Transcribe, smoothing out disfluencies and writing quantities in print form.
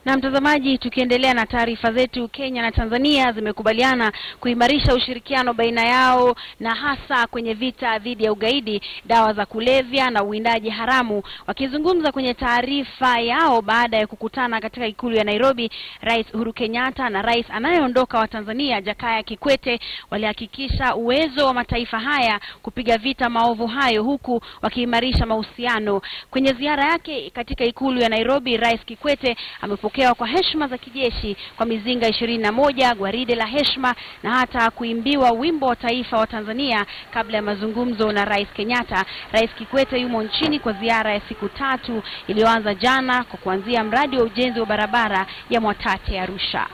Na mtazamaji, tukiendelea na taarifa zetu, Kenya na Tanzania zimekubaliana kuimarisha ushirikiano baina yao na hasa kwenye vita dhidi ya ugaidi, dawa za kulevya na uwindaji haramu. Wakizungumza kwenye taarifa yao baada ya kukutana katika ikulu ya Nairobi, Rais Uhuru Kenyatta na Rais anayeondoka wa Tanzania Jakaya Kikwete walihakikisha uwezo wa mataifa haya kupiga vita maovu hayo huku wakiimarisha mahusiano. Kwenye ziara yake katika ikulu ya Nairobi, Rais Kikwete amepokewa kwa heshima za kijeshi kwa mizinga 21, gwaride la heshima na hata kuimbiwa wimbo wa taifa wa Tanzania kabla ya mazungumzo na Rais Kenyatta. Rais Kikwete yumo nchini kwa ziara ya siku 3 iliyoanza jana kwa kuanzia mradi wa ujenzi wa barabara ya Mwatate Arusha.